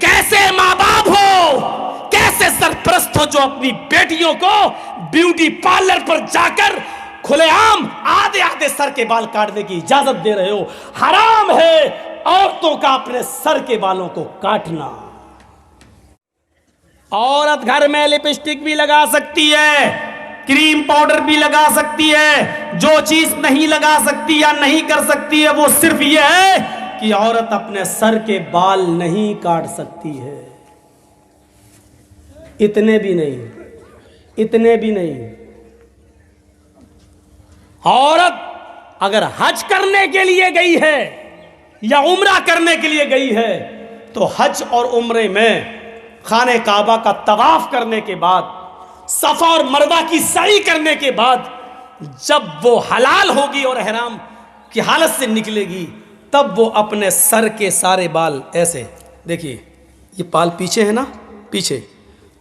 کیسے ماں باپ ہو، کیسے سرپرست ہو جو اپنی بیٹیوں کو بیوٹی پارلر پر جا کر کھلے عام آدھے آدھے سر کے بال کاٹنے کی اجازت دے رہے ہو۔ حرام ہے عورتوں کا اپنے سر کے بالوں کو کاٹنا۔ عورت گھر میں لپسٹک بھی لگا سکتی ہے، کریم پاؤڈر بھی لگا سکتی ہے، جو چیز نہیں لگا سکتی یا نہیں کر سکتی ہے وہ صرف یہ ہے کہ عورت اپنے سر کے بال نہیں کاٹ سکتی ہے۔ اتنے بھی نہیں۔ عورت اگر حج کرنے کے لیے گئی ہے یا عمرہ کرنے کے لیے گئی ہے تو حج اور عمرے میں خانہ کعبہ کا طواف کرنے کے بعد، صفا اور مروہ کی سعی کرنے کے بعد، جب وہ حلال ہوگی اور احرام کی حالت سے نکلے گی، تب وہ اپنے سر کے سارے بال ایسے، دیکھیے یہ بال پیچھے ہے نا، پیچھے،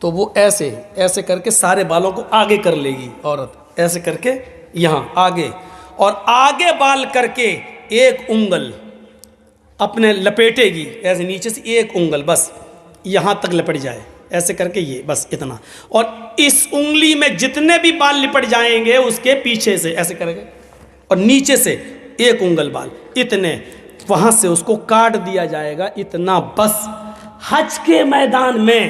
تو وہ ایسے کر کے سارے بالوں کو آگے کر لے گی عورت، ایسے کر کے یہاں آگے، اور آگے بال کر کے ایک انگل اپنے لپیٹے گی، ایسے نیچے سے ایک انگل بس یہاں تک لپٹ جائے، ایسے کر کے یہ بس اتنا، اور اس انگلی میں جتنے بھی بال لپٹ جائیں گے اس کے پیچھے سے ایسے کرے گے، اور نیچے سے ایک انگل بال، اتنے وہاں سے اس کو کاٹ دیا جائے گا، اتنا بس۔ حج کے میدان میں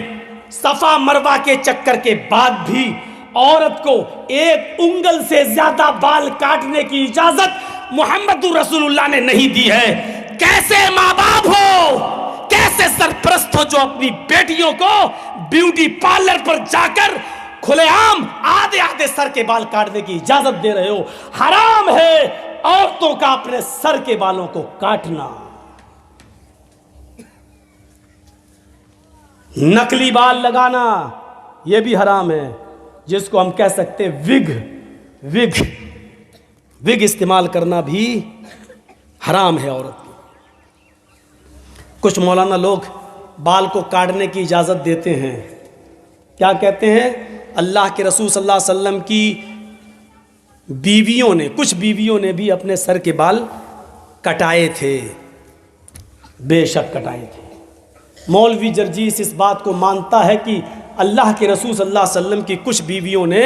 صفا مروہ کے چکر کے بعد بھی عورت کو ایک انگل سے زیادہ بال کاٹنے کی اجازت محمد رسول اللہ نے نہیں دی ہے۔ کیسے ماں باپ ہو، کیسے سرپرست ہو جو اپنی بیٹیوں کو بیوٹی پارلر پر جا کر کھلے عام آدھے آدھے سر کے بال کاٹنے کی اجازت دے رہے ہو۔ حرام ہے عورتوں کا اپنے سر کے بالوں کو کاٹنا۔ نقلی بال لگانا یہ بھی حرام ہے، جس کو ہم کہہ سکتے وگ استعمال کرنا بھی حرام ہے عورت کی۔ کچھ مولانا لوگ بال کو کاٹنے کی اجازت دیتے ہیں، کیا کہتے ہیں؟ اللہ کے رسول صلی اللہ علیہ وسلم کی کچھ بیویوں نے بھی اپنے سر کے بال کٹائے تھے، بے شک کٹائے تھے۔ مولوی جرجیس اس بات کو مانتا ہے کہ اللہ کے رسول صلی اللہ علیہ وسلم کی کچھ بیویوں نے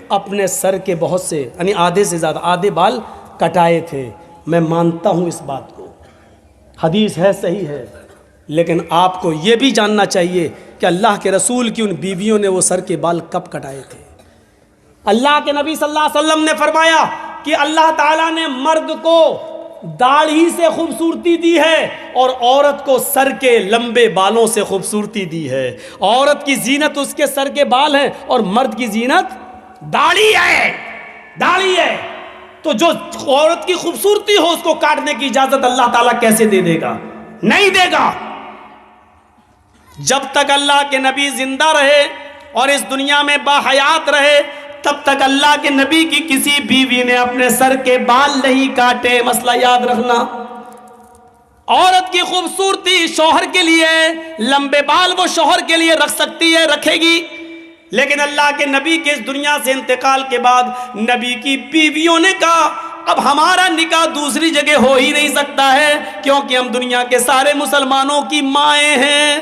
اپنے سر کے بہت سے یعنی آدھے سے زیادہ آدھے بال کٹائے تھے۔ میں مانتا ہوں اس بات کو، حدیث ہے، صحیح ہے، لیکن آپ کو یہ بھی جاننا چاہیے کہ اللہ کے رسول کی ان بیویوں نے وہ سر کے بال کب کٹائے تھے۔ اللہ کے نبی صلی اللہ علیہ وسلم نے فرمایا کہ اللہ تعالیٰ نے مرد کو داڑھی سے خوبصورتی دی ہے اور عورت کو سر کے لمبے بالوں سے خوبصورتی دی ہے۔ عورت کی زینت اس کے سر کے بال ہیں اور مرد کی زینت داڑھی ہے۔ تو جو عورت کی خوبصورتی ہو اس کو کاٹنے کی اجازت اللہ تعالیٰ کیسے دے دے گا؟ نہیں دے گا۔ جب تک اللہ کے نبی زندہ رہے اور اس دنیا میں باحیات رہے، تب تک اللہ کے نبی کی کسی بیوی نے اپنے سر کے بال نہیں کاٹے۔ مسئلہ یاد رکھنا، عورت کی خوبصورتی شوہر کے لیے، لمبے بال وہ شوہر کے لیے رکھ سکتی ہے، رکھے گی، لیکن اللہ کے نبی کے اس دنیا سے انتقال کے بعد نبی کی بیویوں نے کہا اب ہمارا نکاح دوسری جگہ ہو ہی نہیں سکتا ہے، کیونکہ ہم دنیا کے سارے مسلمانوں کی مائیں ہیں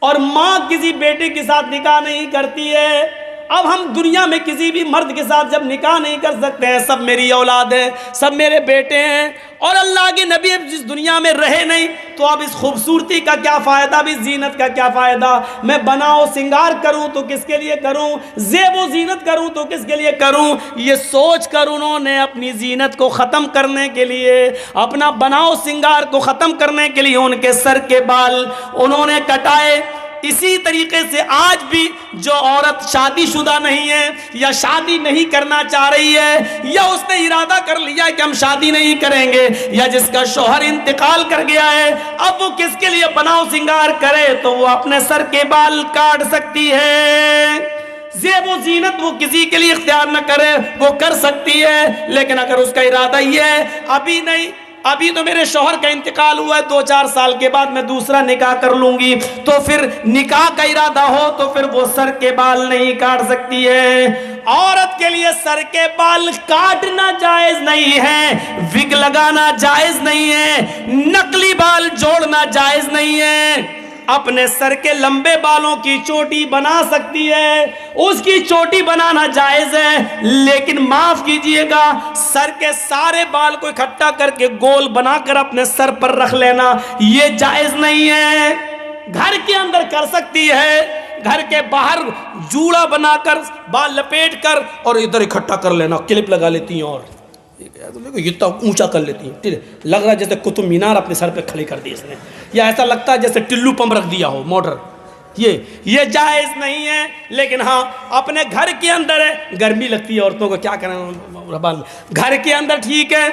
اور ماں کسی بیٹے کے ساتھ نکاح نہیں کرتی ہے۔ اب ہم دنیا میں کسی بھی مرد کے ساتھ جب نکاح نہیں کر سکتے ہیں، سب میری اولاد ہیں، سب میرے بیٹے ہیں، اور اللہ کے نبی اب جس دنیا میں رہے نہیں، تو اب اس خوبصورتی کا کیا فائدہ، اب اس زینت کا کیا فائدہ؟ میں بناؤ سنگار کروں تو کس کے لیے کروں، زیب و زینت کروں تو کس کے لیے کروں؟ یہ سوچ کر انہوں نے اپنی زینت کو ختم کرنے کے لیے، اپنا بناؤ سنگار کو ختم کرنے کے لیے ان کے سر کے بال انہوں نے کٹائے۔ اسی طریقے سے آج بھی جو عورت شادی شدہ نہیں ہے یا شادی نہیں کرنا چاہ رہی ہے، یا اس نے ارادہ کر لیا کہ ہم شادی نہیں کریں گے، یا جس کا شوہر انتقال کر گیا ہے، اب وہ کس کے لیے بناؤ سنگار کرے تو وہ اپنے سر کے بال کاٹ سکتی ہے۔ زیب و زینت وہ کسی کے لیے اختیار نہ کرے، وہ کر سکتی ہے، لیکن اگر اس کا ارادہ یہ ہے ابھی نہیں، ابھی تو میرے شوہر کا انتقال ہوا ہے، 2-4 سال کے بعد میں دوسرا نکاح کر لوں گی، تو پھر نکاح کا ارادہ ہو تو پھر وہ سر کے بال نہیں کاٹ سکتی ہے۔ عورت کے لیے سر کے بال کاٹنا جائز نہیں ہے، وگ لگانا جائز نہیں ہے، نقلی بال جوڑنا جائز نہیں ہے۔ اپنے سر کے لمبے بالوں کی چوٹی بنا سکتی ہے، اس کی چوٹی بنانا جائز ہے، لیکن معاف کیجئے گا سر کے سارے بال کو اکٹھا کر کے گول بنا کر اپنے سر پر رکھ لینا یہ جائز نہیں ہے۔ گھر کے اندر کر سکتی ہے، گھر کے باہر جوڑا بنا کر بال لپیٹ کر اور ادھر اکٹھا کر لینا، کلپ لگا لیتی ہیں اور اتنا اونچا کر لیتی ہیں، لگ رہا ہے جیسے قطب مینار اپنے سر پہ کھڑی کر دی اس نے، یا ایسا لگتا ہے جیسے ٹلو پمپ رکھ دیا ہو موٹر۔ یہ جائز نہیں ہے، لیکن ہاں اپنے گھر کے اندر ہے، گرمی لگتی ہے عورتوں کو، کیا کریں، گھر کے اندر ٹھیک ہے،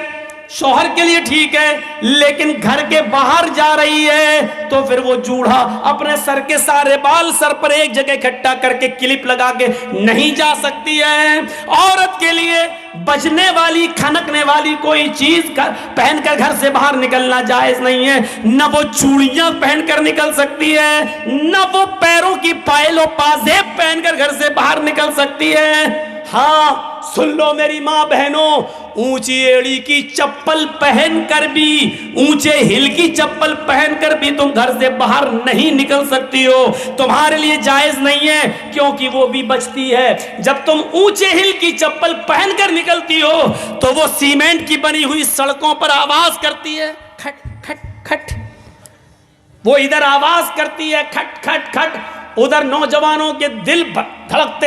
شوہر کے لیے ٹھیک ہے، لیکن گھر کے باہر جا رہی ہے تو پھر وہ جوڑا اپنے سر کے سارے بال سر پر ایک جگہ اکٹھا کر کے کلپ لگا کے نہیں جا سکتی ہے۔ عورت کے لیے بجنے والی کھنکنے والی کوئی چیز پہن کر گھر سے باہر نکلنا جائز نہیں ہے، نہ وہ چوڑیاں پہن کر نکل سکتی ہے، نہ وہ پیروں کی پائل و پازیب پہن کر گھر سے باہر نکل سکتی ہے۔ ہاں سن لو میری ماں بہنوں، اونچی ایڑی کی چپل پہن کر بھی، اونچے ہل کی چپل پہن کر بھی تم گھر سے باہر نہیں نکل سکتی ہو، تمہارے لیے جائز نہیں ہے، کیونکہ وہ بھی بچتی ہے۔ جب تم اونچے ہل کی چپل پہن کر نکلتی ہو تو وہ سیمنٹ کی بنی ہوئی سڑکوں پر آواز کرتی ہے، کھٹ کھٹ کھٹ، وہ ادھر آواز کرتی ہے کھٹ کھٹ کھٹ، ادھر نوجوانوں کے دل دھڑکتے